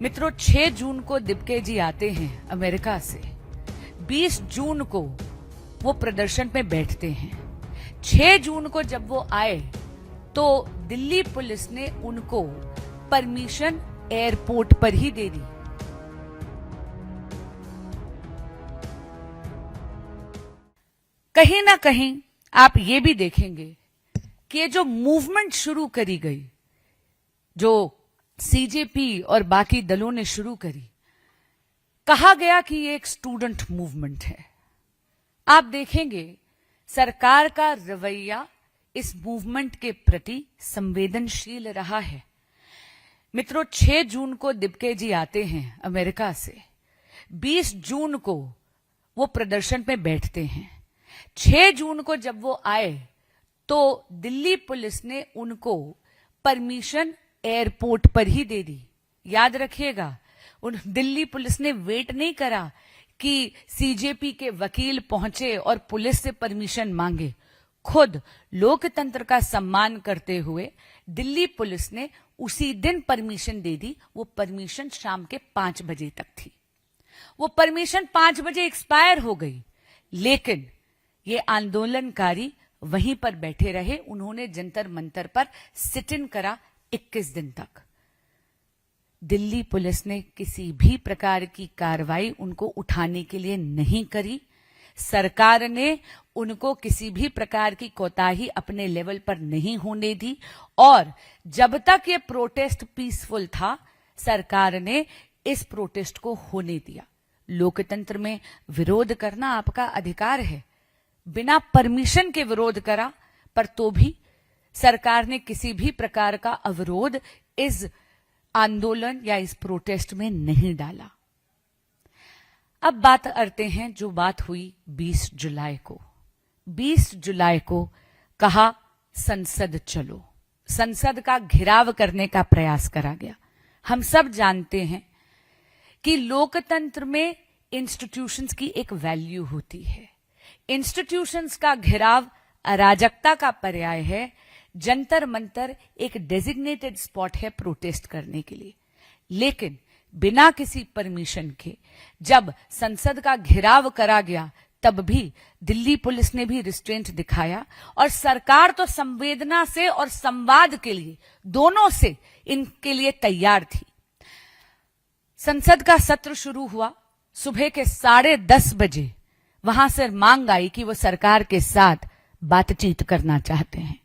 मित्रों, 6 जून को दिब्के जी आते हैं अमेरिका से। 20 जून को वो प्रदर्शन पे बैठते हैं। 6 जून को जब वो आए तो दिल्ली पुलिस ने उनको परमिशन एयरपोर्ट पर ही दे दी। कहीं ना कहीं आप ये भी देखेंगे कि ये जो मूवमेंट शुरू करी गई, जो सीजेपी और बाकी दलों ने शुरू करी, कहा गया कि ये एक स्टूडेंट मूवमेंट है। आप देखेंगे सरकार का रवैया इस मूवमेंट के प्रति संवेदनशील रहा है। मित्रों, 6 जून को दिब्के जी आते हैं अमेरिका से। 20 जून को वो प्रदर्शन पे बैठते हैं। 6 जून को जब वो आए तो दिल्ली पुलिस ने उनको परमिशन एयरपोर्ट पर ही दे दी। याद रखिएगा, उन दिल्ली पुलिस ने वेट नहीं करा कि सीजेपी के वकील पहुंचे और पुलिस से परमिशन मांगे। खुद लोकतंत्र का सम्मान करते हुए दिल्ली पुलिस ने उसी दिन परमिशन दे दी। वो परमिशन शाम के 5 बजे तक थी। वो परमिशन 5 बजे एक्सपायर हो गई, लेकिन ये आंदोलनकारी वहीं पर बैठे रहे। उन्होंने जंतर मंतर पर सिट इन करा 21 दिन तक। दिल्ली पुलिस ने किसी भी प्रकार की कार्रवाई उनको उठाने के लिए नहीं करी। सरकार ने उनको किसी भी प्रकार की कोताही अपने लेवल पर नहीं होने दी। और जब तक ये प्रोटेस्ट पीसफुल था, सरकार ने इस प्रोटेस्ट को होने दिया। लोकतंत्र में विरोध करना आपका अधिकार है। बिना परमिशन के विरोध करा, पर तो भी सरकार ने किसी भी प्रकार का अवरोध इस आंदोलन या इस प्रोटेस्ट में नहीं डाला। अब बात करते हैं जो बात हुई 20 जुलाई को। 20 जुलाई को कहा संसद चलो। संसद का घेराव करने का प्रयास करा गया। हम सब जानते हैं कि लोकतंत्र में इंस्टीट्यूशंस की एक वैल्यू होती है। इंस्टीट्यूशंस का घेराव अराजकता का पर्याय है। जंतर मंतर एक डेजिग्नेटेड स्पॉट है प्रोटेस्ट करने के लिए, लेकिन बिना किसी परमिशन के जब संसद का घेराव करा गया, तब भी दिल्ली पुलिस ने भी रिस्ट्रेंट दिखाया। और सरकार तो संवेदना से और संवाद के लिए, दोनों से इनके लिए तैयार थी। संसद का सत्र शुरू हुआ सुबह के 10:30 बजे। वहां से मांग आई कि वो सरकार के साथ बातचीत करना चाहते हैं।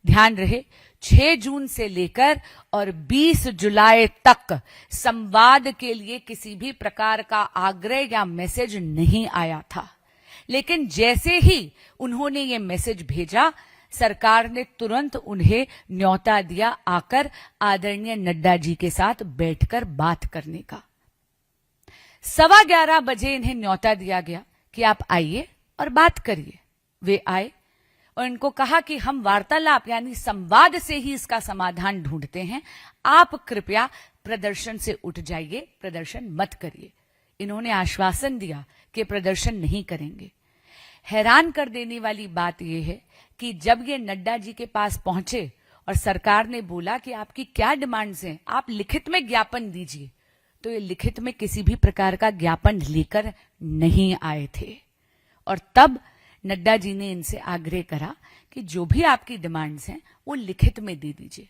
ध्यान रहे, 6 जून से लेकर और 20 जुलाई तक संवाद के लिए किसी भी प्रकार का आग्रह या मैसेज नहीं आया था। लेकिन जैसे ही उन्होंने ये मैसेज भेजा, सरकार ने तुरंत उन्हें न्योता दिया आकर आदरणीय नड्डा जी के साथ बैठकर बात करने का। 11:15 बजे इन्हें न्योता दिया गया कि आप आइए और बात करिए। वे आए और इनको कहा कि हम वार्तालाप यानी संवाद से ही इसका समाधान ढूंढते हैं। आप कृपया प्रदर्शन से उठ जाइए, प्रदर्शन मत करिए। इन्होंने आश्वासन दिया कि प्रदर्शन नहीं करेंगे। हैरान कर देने वाली बात यह है कि जब ये नड्डा जी के पास पहुंचे और सरकार ने बोला कि आपकी क्या डिमांड्स हैं, आप लिखित में ज्ञापन दीजिए, तो ये लिखित में किसी भी प्रकार का ज्ञापन लेकर नहीं आए थे। और तब नड्डा जी ने इनसे आग्रह करा कि जो भी आपकी डिमांड्स हैं वो लिखित में दे दीजिए।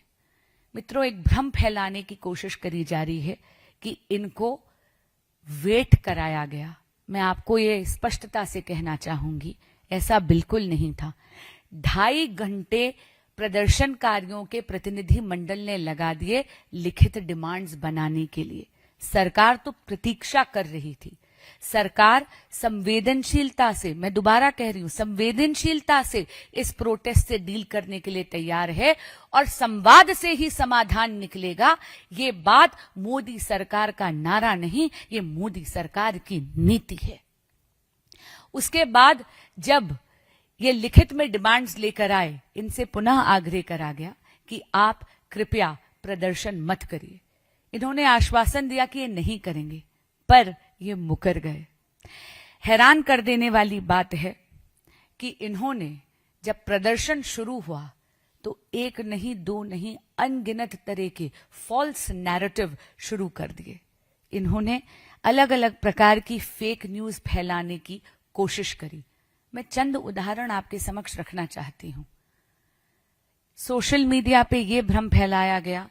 मित्रों, एक भ्रम फैलाने की कोशिश करी जा रही है कि इनको वेट कराया गया। मैं आपको ये स्पष्टता से कहना चाहूंगी, ऐसा बिल्कुल नहीं था। 2.5 घंटे प्रदर्शनकारियों के प्रतिनिधि मंडल ने लगा दिए लिखित डिमांड्स बनाने के लिए। सरकार तो प्रतीक्षा कर रही थी। सरकार संवेदनशीलता से, मैं दोबारा कह रही हूं, संवेदनशीलता से इस प्रोटेस्ट से डील करने के लिए तैयार है और संवाद से ही समाधान निकलेगा। ये बात मोदी सरकार का नारा नहीं, ये मोदी सरकार की नीति है। उसके बाद जब ये लिखित में डिमांड्स लेकर आए, इनसे पुनः आग्रह करा गया कि आप कृपया प्रदर्शन मत करिए। इन्होंने आश्वासन दिया कि ये नहीं करेंगे, पर ये मुकर गए। हैरान कर देने वाली बात है कि इन्होंने जब प्रदर्शन शुरू हुआ तो 1 नहीं 2 नहीं अनगिनत तरह के फॉल्स नैरेटिव शुरू कर दिए। इन्होंने अलग अलग प्रकार की फेक न्यूज फैलाने की कोशिश करी। मैं चंद उदाहरण आपके समक्ष रखना चाहती हूं। सोशल मीडिया पे ये भ्रम फैलाया गया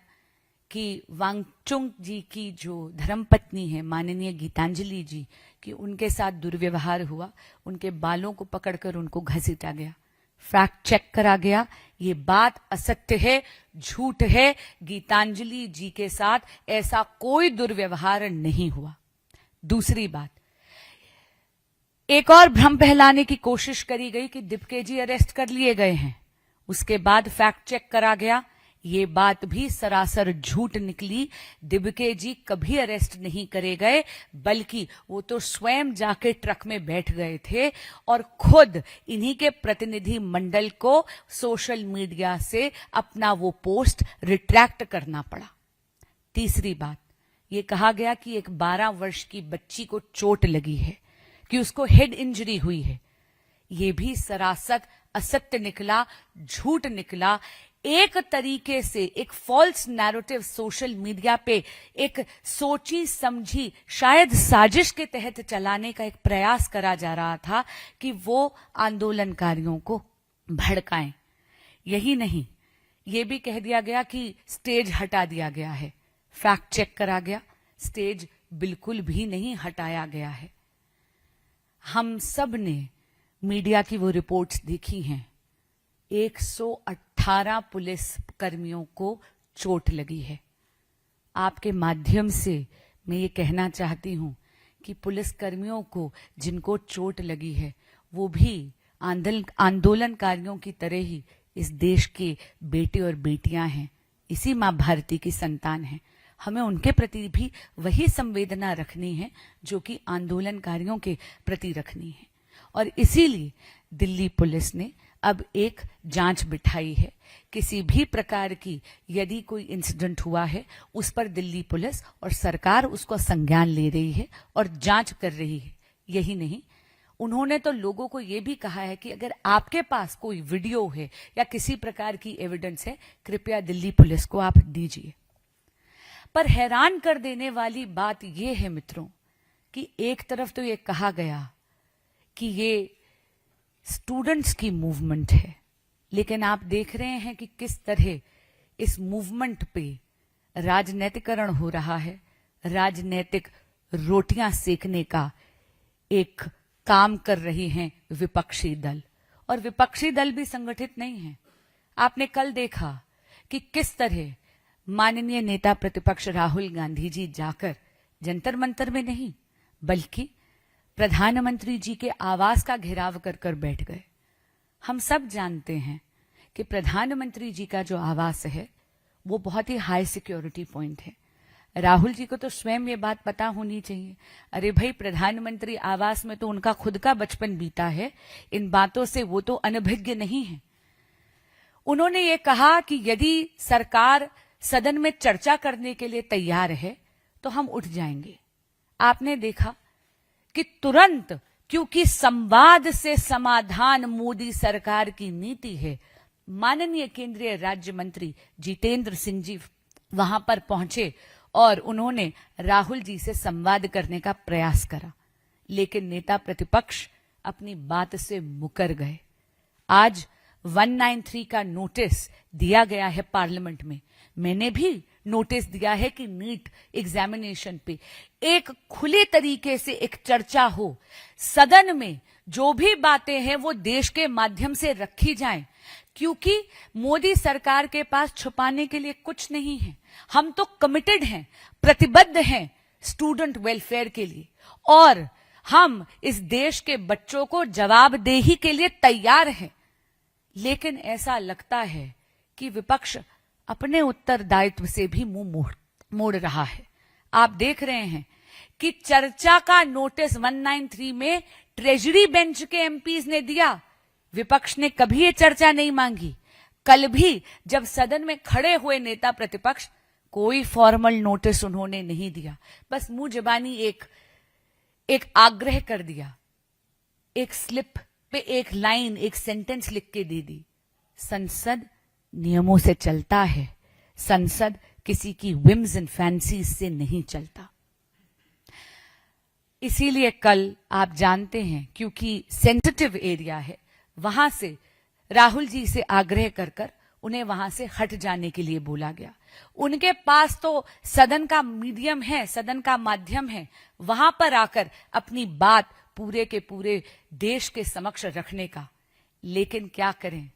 कि वांगचुक जी की जो धर्मपत्नी है माननीय गीतांजलि जी कि उनके साथ दुर्व्यवहार हुआ, उनके बालों को पकड़कर उनको घसीटा गया। फैक्ट चेक करा गया, ये बात असत्य है, झूठ है। गीतांजलि जी के साथ ऐसा कोई दुर्व्यवहार नहीं हुआ। दूसरी बात, एक और भ्रम फैलाने की कोशिश करी गई कि दिपके जी अरेस्ट कर लिए गए हैं। उसके बाद फैक्ट चेक करा गया, ये बात भी सरासर झूठ निकली। दिबके जी कभी अरेस्ट नहीं करे गए, बल्कि वो तो स्वयं जाके ट्रक में बैठ गए थे और खुद इन्हीं के प्रतिनिधि मंडल को सोशल मीडिया से अपना वो पोस्ट रिट्रैक्ट करना पड़ा। तीसरी बात, ये कहा गया कि एक 12 वर्ष की बच्ची को चोट लगी है, कि उसको हेड इंजरी हुई है। ये भी सरासर असत्य निकला, झूठ निकला। एक तरीके से एक फॉल्स नैरेटिव सोशल मीडिया पे एक सोची समझी शायद साजिश के तहत चलाने का एक प्रयास करा जा रहा था कि वो आंदोलनकारियों को भड़काएं। यही नहीं, ये भी कह दिया गया कि स्टेज हटा दिया गया है। फैक्ट चेक करा गया, स्टेज बिल्कुल भी नहीं हटाया गया है। हम सब ने मीडिया की वो रिपोर्ट्स देखी हैं। 118 पुलिस कर्मियों को चोट लगी है। आपके माध्यम से मैं ये कहना चाहती हूं कि पुलिस कर्मियों को जिनको चोट लगी है वो भी आंदोलनकारियों की तरह ही इस देश के बेटे और बेटियां हैं, इसी मां भारती की संतान हैं। हमें उनके प्रति भी वही संवेदना रखनी है जो कि आंदोलनकारियों के प्रति रखनी है। और इसीलिए दिल्ली पुलिस ने अब एक जांच बिठाई है। किसी भी प्रकार की यदि कोई इंसिडेंट हुआ है उस पर दिल्ली पुलिस और सरकार उसको संज्ञान ले रही है और जांच कर रही है। यही नहीं, उन्होंने तो लोगों को यह भी कहा है कि अगर आपके पास कोई वीडियो है या किसी प्रकार की एविडेंस है, कृपया दिल्ली पुलिस को आप दीजिए। पर हैरान कर देने वाली बात यह है मित्रों कि एक तरफ तो ये कहा गया कि ये स्टूडेंट्स की मूवमेंट है, लेकिन आप देख रहे हैं कि किस तरह इस मूवमेंट पे राजनीतिकरण हो रहा है। राजनीतिक रोटियां सेकने का एक काम कर रही हैं विपक्षी दल, और विपक्षी दल भी संगठित नहीं है। आपने कल देखा कि किस तरह माननीय नेता प्रतिपक्ष राहुल गांधी जी जाकर जंतर मंतर में नहीं बल्कि प्रधानमंत्री जी के आवास का घेराव कर कर बैठ गए। हम सब जानते हैं कि प्रधानमंत्री जी का जो आवास है वो बहुत ही हाई सिक्योरिटी पॉइंट है। राहुल जी को तो स्वयं ये बात पता होनी चाहिए। अरे भाई, प्रधानमंत्री आवास में तो उनका खुद का बचपन बीता है, इन बातों से वो तो अनभिज्ञ नहीं है। उन्होंने ये कहा कि यदि सरकार सदन में चर्चा करने के लिए तैयार है तो हम उठ जाएंगे। आपने देखा कि तुरंत, क्योंकि संवाद से समाधान मोदी सरकार की नीति है, माननीय केंद्रीय राज्य मंत्री जितेंद्र सिंह जी वहां पर पहुंचे और उन्होंने राहुल जी से संवाद करने का प्रयास करा, लेकिन नेता प्रतिपक्ष अपनी बात से मुकर गए। आज 193 का नोटिस दिया गया है पार्लियामेंट में। मैंने भी नोटिस दिया है कि नीट एग्जामिनेशन पे एक खुले तरीके से एक चर्चा हो, सदन में जो भी बातें हैं वो देश के माध्यम से रखी जाएं, क्योंकि मोदी सरकार के पास छुपाने के लिए कुछ नहीं है। हम तो कमिटेड हैं, प्रतिबद्ध हैं स्टूडेंट वेलफेयर के लिए, और हम इस देश के बच्चों को जवाबदेही के लिए तैयार हैं। लेकिन ऐसा लगता है कि विपक्ष अपने उत्तरदायित्व से भी मुंह मोड़ रहा है। आप देख रहे हैं कि चर्चा का नोटिस 193 में ट्रेजरी बेंच के एमपीज ने दिया, विपक्ष ने कभी ये चर्चा नहीं मांगी। कल भी जब सदन में खड़े हुए नेता प्रतिपक्ष, कोई फॉर्मल नोटिस उन्होंने नहीं दिया, बस मुंह जबानी एक आग्रह कर दिया, एक स्लिप पे एक लाइन, एक सेंटेंस लिख के दे दी। संसद नियमों से चलता है, संसद किसी की विम्स एंड फैंसीज से नहीं चलता। इसीलिए कल आप जानते हैं, क्योंकि सेंसिटिव एरिया है, वहां से राहुल जी से आग्रह कर कर उन्हें वहां से हट जाने के लिए बोला गया। उनके पास तो सदन का मीडियम है, सदन का माध्यम है, वहां पर आकर अपनी बात पूरे के पूरे देश के समक्ष रखने का। लेकिन क्या करें,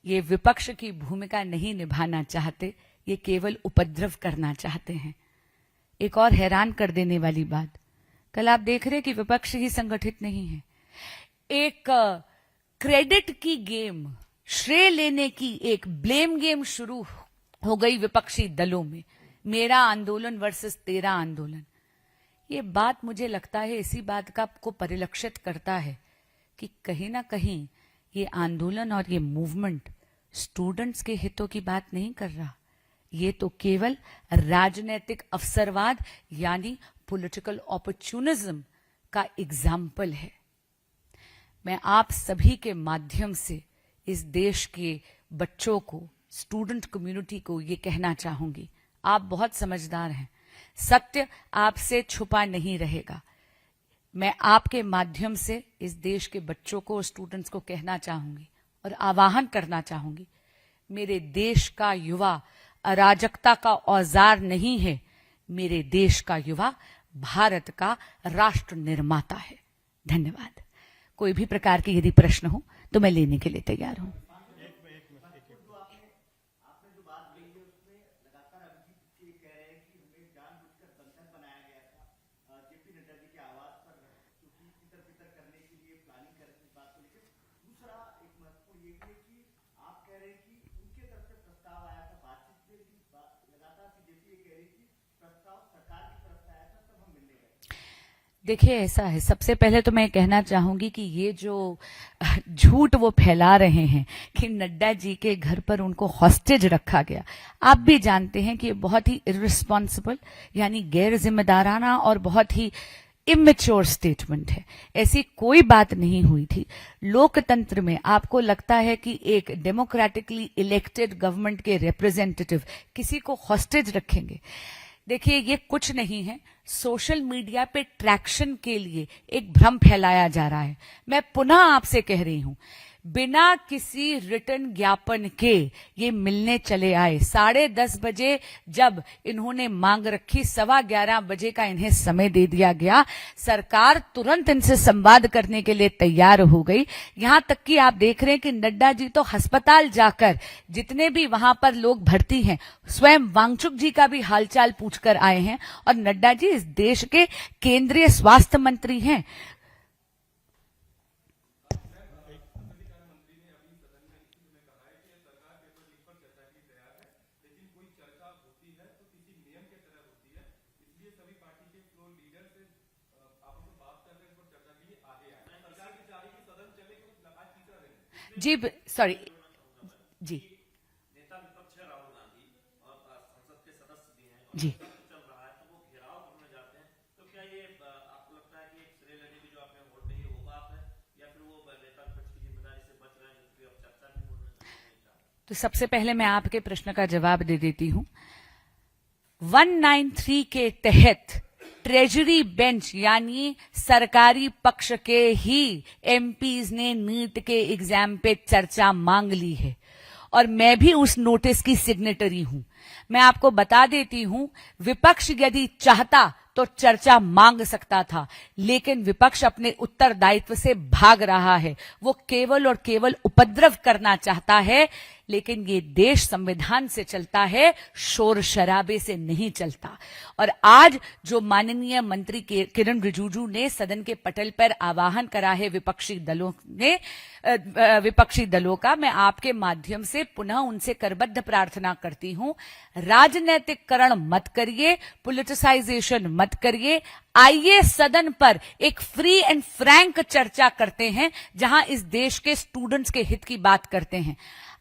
ये विपक्ष की भूमिका नहीं निभाना चाहते, ये केवल उपद्रव करना चाहते हैं। एक और हैरान कर देने वाली बात, कल आप देख रहे कि विपक्ष ही संगठित नहीं है। एक क्रेडिट की गेम, श्रेय लेने की एक ब्लेम गेम शुरू हो गई विपक्षी दलों में, मेरा आंदोलन वर्सेस तेरा आंदोलन। ये बात मुझे लगता है इसी बात का को परिलक्षित करता है कि कहीं ना कहीं ये आंदोलन और ये मूवमेंट स्टूडेंट्स के हितों की बात नहीं कर रहा, ये तो केवल राजनीतिक अवसरवाद यानी पॉलिटिकल अपॉर्चुनिज्म का एग्जाम्पल है। मैं आप सभी के माध्यम से इस देश के बच्चों को, स्टूडेंट कम्युनिटी को ये कहना चाहूंगी, आप बहुत समझदार हैं, सत्य आपसे छुपा नहीं रहेगा। मैं आपके माध्यम से इस देश के बच्चों को, स्टूडेंट्स को कहना चाहूंगी और आह्वान करना चाहूंगी, मेरे देश का युवा अराजकता का औजार नहीं है, मेरे देश का युवा भारत का राष्ट्र निर्माता है। धन्यवाद। कोई भी प्रकार के यदि प्रश्न हो तो मैं लेने के लिए तैयार हूं। देखिए, ऐसा है, सबसे पहले तो मैं कहना चाहूंगी कि ये जो झूठ वो फैला रहे हैं कि नड्डा जी के घर पर उनको हॉस्टेज रखा गया, आप भी जानते हैं कि ये बहुत ही इररिस्पॉन्सिबल यानी गैर जिम्मेदाराना और बहुत ही इमेच्योर स्टेटमेंट है। ऐसी कोई बात नहीं हुई थी। लोकतंत्र में आपको लगता है कि एक डेमोक्रेटिकली इलेक्टेड गवर्नमेंट के रिप्रेजेंटेटिव किसी को हॉस्टेज रखेंगे? देखिए, ये कुछ नहीं है, सोशल मीडिया पे ट्रैक्शन के लिए एक भ्रम फैलाया जा रहा है। मैं पुनः आपसे कह रही हूं, बिना किसी रिटर्न ज्ञापन के ये मिलने चले आए। 10:30 बजे जब इन्होंने मांग रखी, 11:15 बजे का इन्हें समय दे दिया गया। सरकार तुरंत इनसे संवाद करने के लिए तैयार हो गई। यहां तक कि आप देख रहे हैं कि नड्डा जी तो अस्पताल जाकर जितने भी वहां पर लोग भर्ती हैं, स्वयं वांगचुक जी का भी हालचाल पूछकर आए हैं। और नड्डा जी इस देश के केंद्रीय स्वास्थ्य मंत्री हैं। जी सॉरी जी नेता विपक्ष है राहुल गांधी और संसद के सदस्य भी हैं, जी चल रहा है तो वो घेराव करने जाते हैं, तो क्या ये आपको लगता है कि श्रेय लेने की जो आपने वोट दी है वो बात है, या फिर वो नेता विपक्ष की जिम्मेदारी से बच रहे हैं, जबकि अब चर्चा भी होना चाहिए? तो सबसे पहले मैं आपके प्रश्न का जवाब दे देती हूं। 193 के तहत ट्रेजरी बेंच यानी सरकारी पक्ष के ही एमपीज ने नीट के एग्जाम पे चर्चा मांग ली है और मैं भी उस नोटिस की सिग्नेटरी हूं। मैं आपको बता देती हूं, विपक्ष यदि चाहता तो चर्चा मांग सकता था, लेकिन विपक्ष अपने उत्तरदायित्व से भाग रहा है। वो केवल और केवल उपद्रव करना चाहता है, लेकिन ये देश संविधान से चलता है, शोर शराबे से नहीं चलता। और आज जो माननीय मंत्री किरण रिजिजू ने सदन के पटल पर आह्वान करा है विपक्षी दलों का, मैं आपके माध्यम से पुनः उनसे करबद्ध प्रार्थना करती हूं, राजनीतिकरण मत करिए, पॉलिटिसाइजेशन मत करिए। आइए सदन पर एक फ्री एंड फ्रैंक चर्चा करते हैं, जहां इस देश के स्टूडेंट्स के हित की बात करते हैं।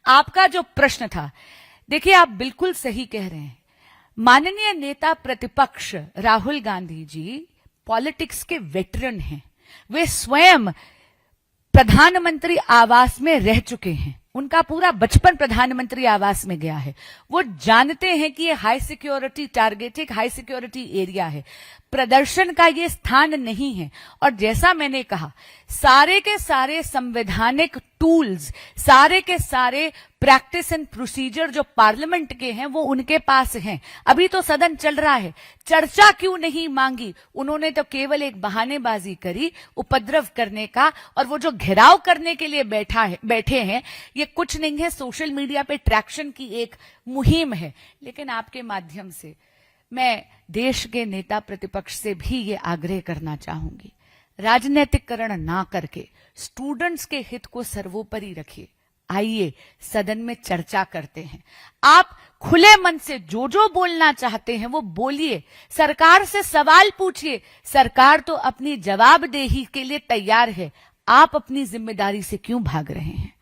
आपका जो प्रश्न था, देखिए आप बिल्कुल सही कह रहे हैं। माननीय नेता प्रतिपक्ष राहुल गांधी जी पॉलिटिक्स के वेटरन हैं। वे स्वयं प्रधानमंत्री आवास में रह चुके हैं। उनका पूरा बचपन प्रधानमंत्री आवास में गया है। वो जानते हैं कि ये हाई सिक्योरिटी टारगेट, एक हाई सिक्योरिटी एरिया है, प्रदर्शन का ये स्थान नहीं है। और जैसा मैंने कहा, सारे के सारे संवैधानिक टूल्स, सारे के सारे प्रैक्टिस एंड प्रोसीजर जो पार्लियामेंट के हैं वो उनके पास हैं। अभी तो सदन चल रहा है, चर्चा क्यों नहीं मांगी? उन्होंने तो केवल एक बहानेबाजी करी उपद्रव करने का, और वो जो घेराव करने के लिए बैठे हैं, ये कुछ नहीं है, सोशल मीडिया पे ट्रैक्शन की एक मुहिम है। लेकिन आपके माध्यम से मैं देश के नेता प्रतिपक्ष से भी ये आग्रह करना चाहूंगी, राजनीतिकरण ना करके स्टूडेंट्स के हित को सर्वोपरि रखिए। आइए सदन में चर्चा करते हैं। आप खुले मन से जो बोलना चाहते हैं वो बोलिए, सरकार से सवाल पूछिए, सरकार तो अपनी जवाबदेही के लिए तैयार है। आप अपनी जिम्मेदारी से क्यों भाग रहे हैं?